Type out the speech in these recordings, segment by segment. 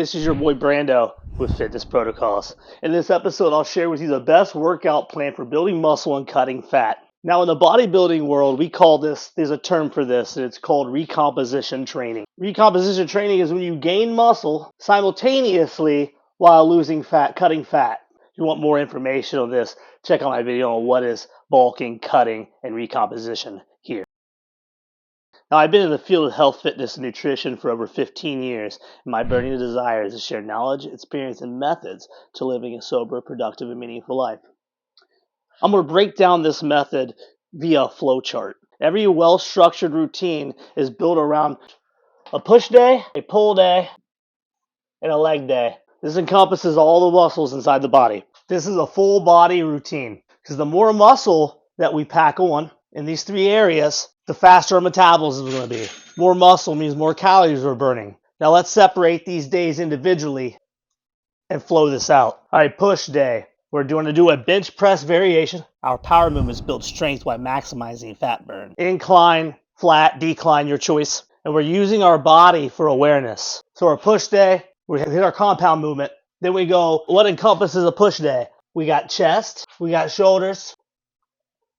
This is your boy Brando with Fitness Protocols. In this episode, I'll share with you the best workout plan for building muscle and cutting fat. Now, in the bodybuilding world, we call this, there's a term for this, and it's called recomposition training. Recomposition training is when you gain muscle simultaneously while losing fat, cutting fat. If you want more information on this, check out my video on what is bulking, cutting, and recomposition here. Now, I've been in the field of health, fitness, and nutrition for over 15 years, and my burning desire is to share knowledge, experience, and methods to living a sober, productive, and meaningful life. I'm going to break down this method via a flow chart. Every well-structured routine is built around a push day, a pull day, and a leg day. This encompasses all the muscles inside the body. This is a full body routine because the more muscle that we pack on in these three areas, the faster our metabolism is going to be. More muscle means more calories we're burning. Now let's separate these days individually and flow this out. All right, push day. We're going to do a bench press variation. Our power movements build strength while maximizing fat burn. Incline, flat, decline, your choice. And we're using our body for awareness. So our push day, we hit our compound movement. Then we go, what encompasses a push day? We got chest, we got shoulders,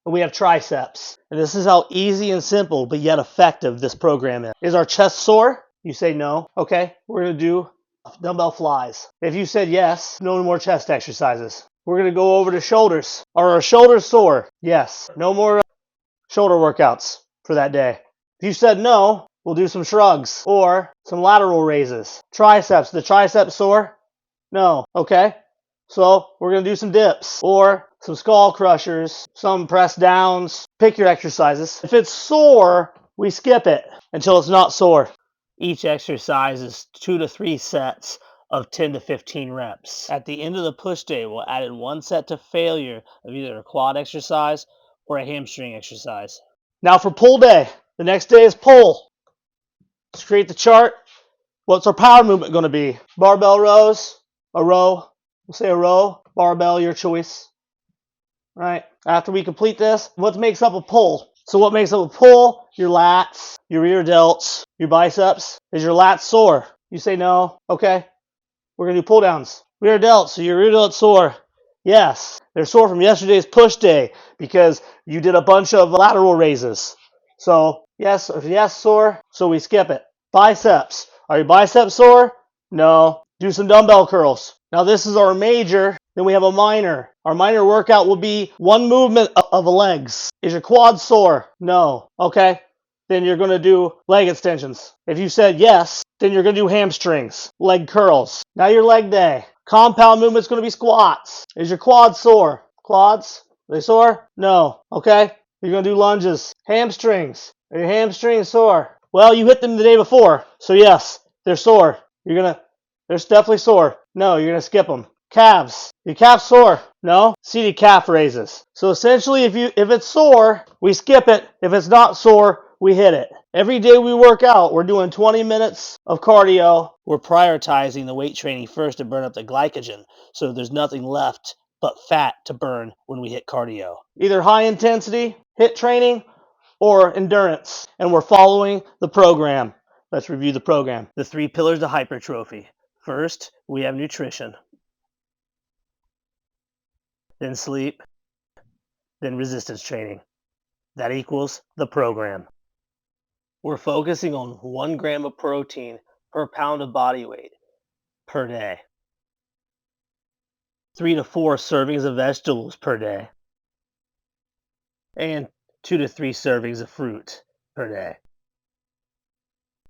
and we have triceps. And this is how easy and simple, but yet effective this program is. Is our chest sore? You say no. Okay, we're going to do dumbbell flies. If you said yes, no more chest exercises. We're going to go over to shoulders. Are our shoulders sore? Yes. No more shoulder workouts for that day. If you said no, we'll do some shrugs or some lateral raises. Triceps. The triceps sore? No. Okay. So we're going to do some dips or some skull crushers, some press downs. Pick your exercises. If it's sore, we skip it until it's not sore. Each exercise is 2 to 3 sets of 10 to 15 reps. At the end of the push day, we'll add in 1 set to failure of either a quad exercise or a hamstring exercise. Now for pull day, the next day is pull. Let's create the chart. What's our power movement going to be? Barbell rows, a row. We'll say a row, barbell, your choice. Right. After we complete this, what makes up a pull? So what makes up a pull? Your lats, your rear delts, your biceps. Is your lats sore? You say no. Okay. We're going to do pull downs. Rear delts. So your rear delts sore? Yes. They're sore from yesterday's push day because you did a bunch of lateral raises. So yes, sore. So we skip it. Biceps. Are your biceps sore? No. Do some dumbbell curls. Now this is our major. Then we have a minor. Our minor workout will be 1 movement of the legs. Is your quad sore? No. Okay. Then you're going to do leg extensions. If you said yes, then you're going to do hamstrings, leg curls. Now your leg day. Compound movement's going to be squats. Is your quad sore? Quads? Are they sore? No. Okay. You're going to do lunges. Hamstrings. Are your hamstrings sore? Well, you hit them the day before. So yes, they're sore. They're definitely sore. No, you're going to skip them. Calves. Your calves sore? No. Seated calf raises. So essentially, if it's sore, we skip it. If it's not sore, we hit it. Every day we work out, we're doing 20 minutes of cardio. We're prioritizing the weight training first to burn up the glycogen, so there's nothing left but fat to burn when we hit cardio. Either high intensity, HIIT training, or endurance. And we're following the program. Let's review the program. The 3 pillars of hypertrophy. First, we have nutrition. Then sleep, then resistance training. That equals the program. We're focusing on 1 gram of protein per pound of body weight per day. 3 to 4 servings of vegetables per day. And 2 to 3 servings of fruit per day.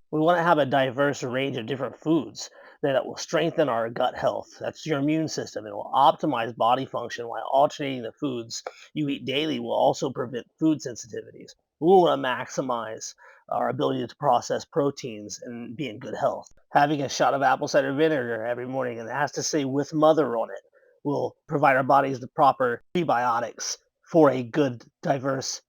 We want to have a diverse range of different foods that will strengthen our gut health. That's your immune system. It will optimize body function while alternating the foods you eat daily will also prevent food sensitivities. We want to maximize our ability to process proteins and be in good health. Having a shot of apple cider vinegar every morning, and it has to say with mother on it, will provide our bodies the proper prebiotics for a good, diverse,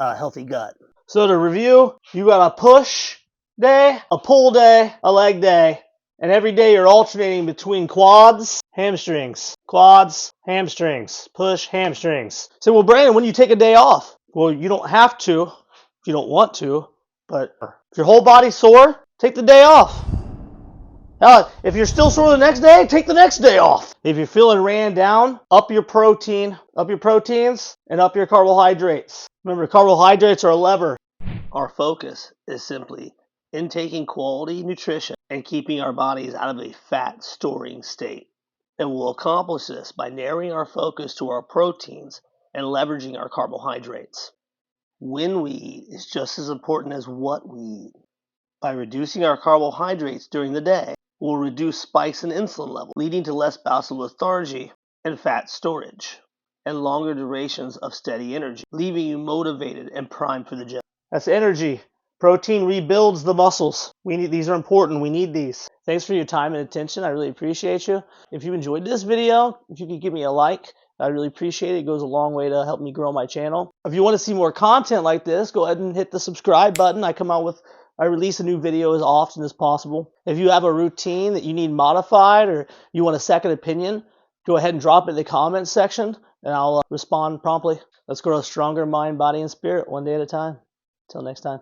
healthy gut. So to review, you got a push day, a pull day, a leg day, and every day you're alternating between quads, hamstrings, push, hamstrings. So, well, Brandon, when do you take a day off? Well, you don't have to if you don't want to, but if your whole body's sore, take the day off. If you're still sore the next day, take the next day off. If you're feeling ran down, up your proteins, and up your carbohydrates. Remember, carbohydrates are a lever. Our focus is simply intaking quality nutrition and keeping our bodies out of a fat storing state. And we'll accomplish this by narrowing our focus to our proteins and leveraging our carbohydrates. When we eat is just as important as what we eat. By reducing our carbohydrates during the day, we'll reduce spikes in insulin levels, leading to less bouts of lethargy and fat storage, and longer durations of steady energy, leaving you motivated and primed for the gym. That's energy. Protein rebuilds the muscles. These are important. We need these. Thanks for your time and attention. I really appreciate you. If you enjoyed this video, if you could give me a like, I really appreciate it. It goes a long way to help me grow my channel. If you want to see more content like this, go ahead and hit the subscribe button. I release a new video as often as possible. If you have a routine that you need modified or you want a second opinion, go ahead and drop it in the comments section and I'll respond promptly. Let's grow a stronger mind, body, and spirit one day at a time. Until next time.